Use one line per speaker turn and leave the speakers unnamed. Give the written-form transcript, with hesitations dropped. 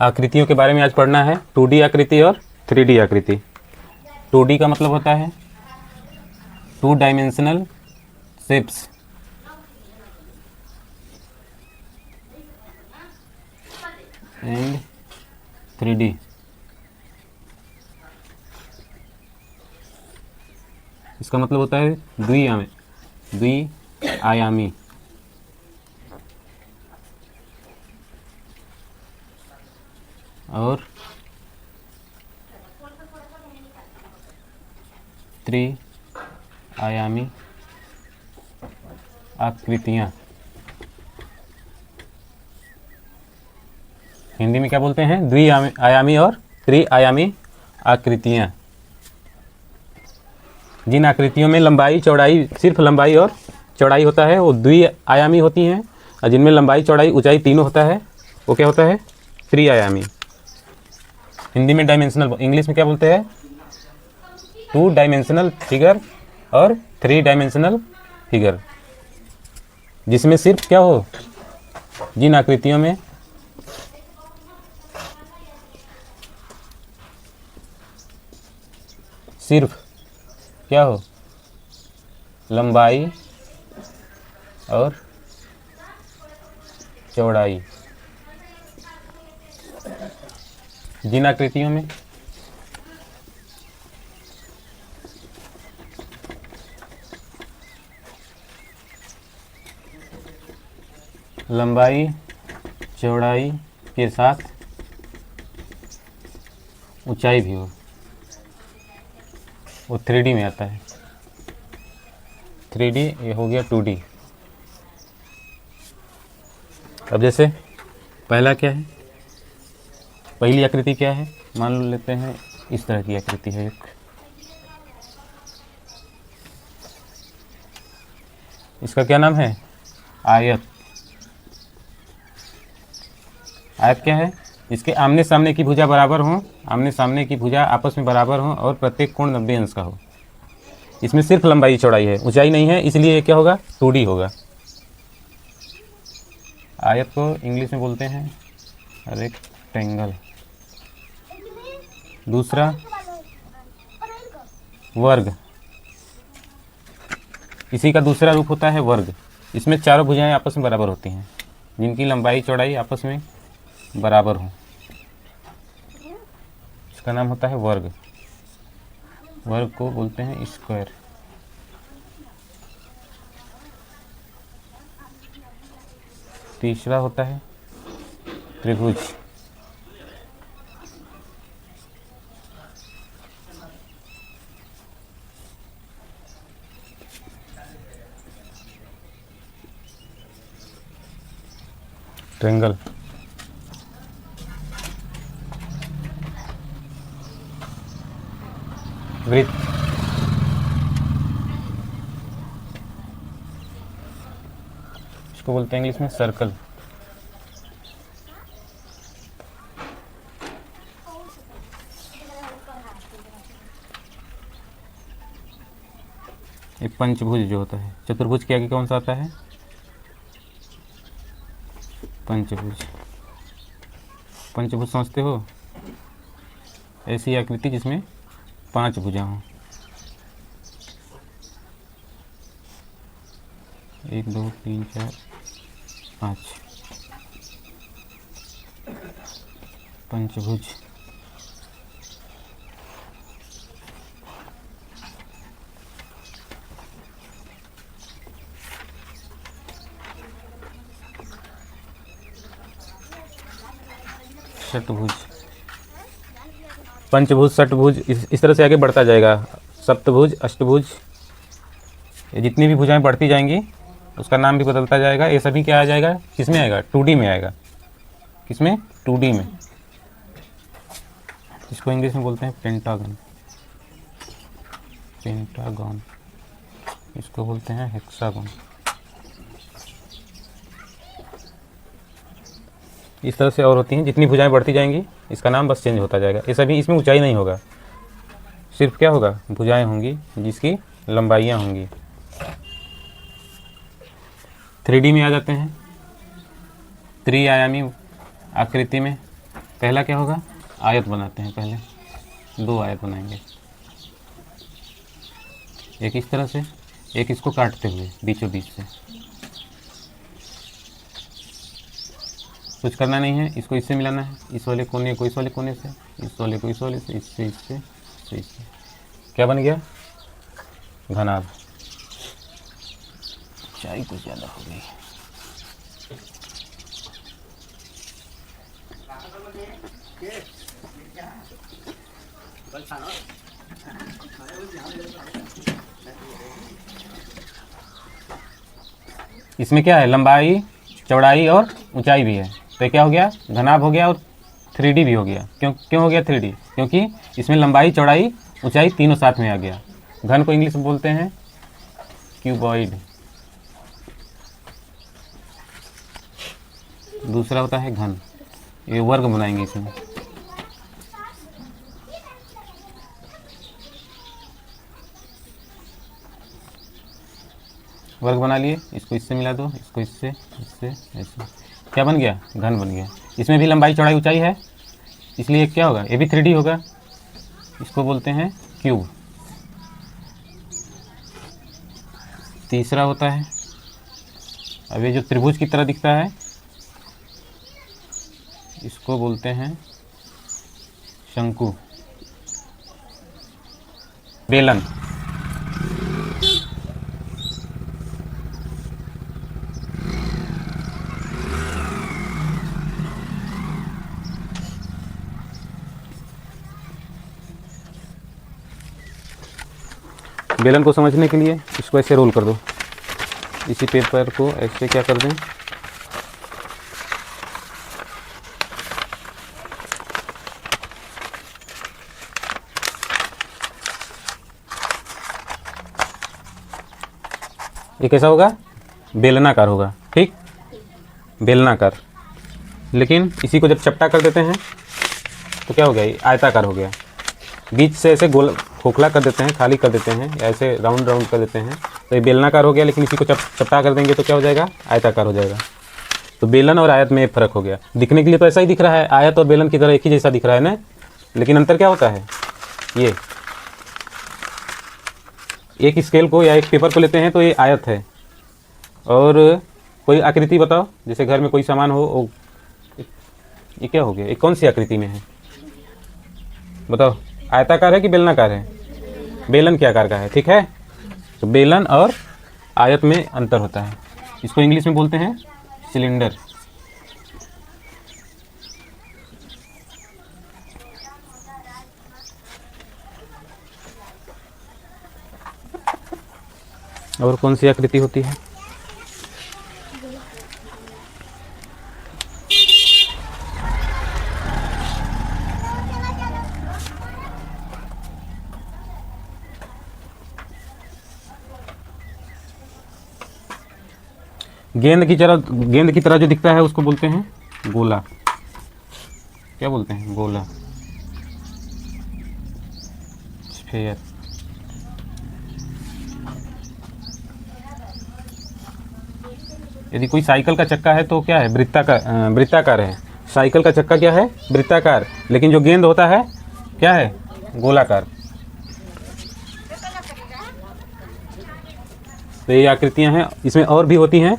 आकृतियों के बारे में आज पढ़ना है, 2D आकृति और 3D आकृति। 2D का मतलब होता है 2 डायमेंशनल शेप्स। एंड 3D इसका मतलब होता है द्विआयामी। और 3 आयामी आकृतियाँ। हिंदी में क्या बोलते हैं? द्विआयामी और 3 आयामी आकृतियाँ। जिन आकृतियों में लंबाई चौड़ाई, सिर्फ लंबाई और चौड़ाई होता है, वो द्विआयामी होती हैं। और जिनमें लंबाई चौड़ाई ऊंचाई तीनों होता है, वो क्या होता है? 3 आयामी। हिंदी में डायमेंशनल, इंग्लिश में क्या बोलते हैं? 2 डायमेंशनल फिगर और 3 डायमेंशनल फिगर। जिसमें सिर्फ क्या हो, जिन आकृतियों में सिर्फ क्या हो, लंबाई और चौड़ाई। जिन आकृतियों में लंबाई चौड़ाई के साथ ऊंचाई भी हो, वो 3D में आता है। 3D ये हो गया 2D। अब जैसे पहला क्या है, पहली आकृति क्या है? मान लेते हैं इस तरह की आकृति है एक। इसका क्या नाम है? आयत। आयत क्या है? इसके आमने सामने की भुजा बराबर हो, आमने सामने की भुजा आपस में बराबर हो और प्रत्येक कोण 90 अंश का हो। इसमें सिर्फ लंबाई चौड़ाई है, ऊंचाई नहीं है, इसलिए क्या होगा? 2D होगा। आयत को इंग्लिश में बोलते हैं रेक्टेंगल। दूसरा वर्ग, इसी का दूसरा रूप होता है वर्ग। इसमें चारों भुजाएं आपस में बराबर होती हैं, जिनकी लंबाई चौड़ाई आपस में बराबर हो, इसका नाम होता है वर्ग। वर्ग को बोलते हैं स्क्वायर। तीसरा होता है त्रिभुज। ट्रायंगल। वृत्त। इसको बोलते हैं इंग्लिश में सर्कल। ये पंचभुज जो होता है, चतुर्भुज के आगे कौन सा आता है? पंचभुज। पंचभुज समझते हो? ऐसी आकृति जिसमें 5 भुजा हों। 1 2 3 4 5 पंचभुज। षटभुज। पंचभुज, षटभुज, इस तरह से आगे बढ़ता जाएगा। सप्तभुज, अष्टभुज, ये जितनी भी भुजाएं बढ़ती जाएंगी उसका नाम भी बदलता जाएगा। ये सभी क्या आ जाएगा? किसमें आएगा? 2D में आएगा। किसमें? 2D में। इसको इंग्लिश में बोलते हैं पेंटागन। पेंटागन। इसको बोलते हैं हेक्सागन। इस तरह से और होती हैं, जितनी भुजाएं बढ़ती जाएंगी इसका नाम बस चेंज होता जाएगा। ये सभी, इसमें ऊंचाई नहीं होगा, सिर्फ क्या होगा? भुजाएं होंगी जिसकी लंबाइयाँ होंगी। 3D में आ जाते हैं, 3 आयामी आकृति में। पहला क्या होगा, आयत बनाते हैं। पहले 2 आयत बनाएंगे, एक इस तरह से, एक इसको काटते हुए बीचों बीच से। कुछ करना नहीं है, इसको इससे मिलाना है, इस वाले कोने को इस वाले कोने से, इस वाले को इस वाले से, इससे इससे इससे इससे। क्या बन गया, घनाभ। ऊंचाई कुछ ज़्यादा हो गई। इसमें क्या है, लंबाई चौड़ाई और ऊंचाई भी है, तो ये क्या हो गया, घनाभ हो गया और 3D भी हो गया। क्यों हो गया 3D, क्योंकि इसमें लंबाई चौड़ाई ऊंचाई तीनों साथ में आ गया। घन को इंग्लिश में बोलते हैं क्यूबॉइड। दूसरा होता है घन, ये वर्ग बनाएंगे इसमें। वर्ग बना लिए, इसको इससे मिला दो, इसको इससे, इससे ऐसे, क्या बन गया, घन बन गया। इसमें भी लंबाई चौड़ाई ऊंचाई है, इसलिए क्या होगा, ये भी 3D होगा, इसको बोलते हैं क्यूब। तीसरा होता है, अब ये जो त्रिभुज की तरह दिखता है, इसको बोलते हैं शंकु, बेलन। बेलन को समझने के लिए इसको ऐसे रोल कर दो, इसी पेपर को ऐसे क्या कर दें, ये कैसा होगा, बेलनाकार होगा, ठीक, बेलनाकार। लेकिन इसी को जब चपटा कर देते हैं तो क्या हो गया, ये आयताकार हो गया। बीच से ऐसे गोल खोखला कर देते हैं, खाली कर देते हैं, या ऐसे राउंड राउंड कर देते हैं, तो ये बेलनाकार हो गया। लेकिन इसी को चपटा कर देंगे तो क्या हो जाएगा, आयताकार हो जाएगा। तो बेलन और आयत में एक फ़र्क हो गया। दिखने के लिए तो ऐसा ही दिख रहा है, आयत और बेलन की तरह एक ही जैसा दिख रहा है ना, लेकिन अंतर क्या होता है, ये एक स्केल को या एक पेपर को लेते हैं तो ये आयत है, और कोई आकृति बताओ, जैसे घर में कोई सामान हो, ये क्या हो गया, ये कौन सी आकृति में है बताओ, आयताकार है कि बेलनाकार है, बेलन के आकार का है, ठीक है। तो बेलन और आयत में अंतर होता है, इसको इंग्लिश में बोलते हैं सिलेंडर। और कौन सी आकृति होती है, गेंद की तरह जो दिखता है उसको बोलते हैं गोला। क्या बोलते हैं, गोला, स्फीयर। यदि कोई साइकिल का चक्का है तो क्या है, वृत्ताकार है। साइकिल का चक्का क्या है, वृत्ताकार, लेकिन जो गेंद होता है क्या है, गोलाकार। तो ये आकृतियां हैं, इसमें और भी होती हैं।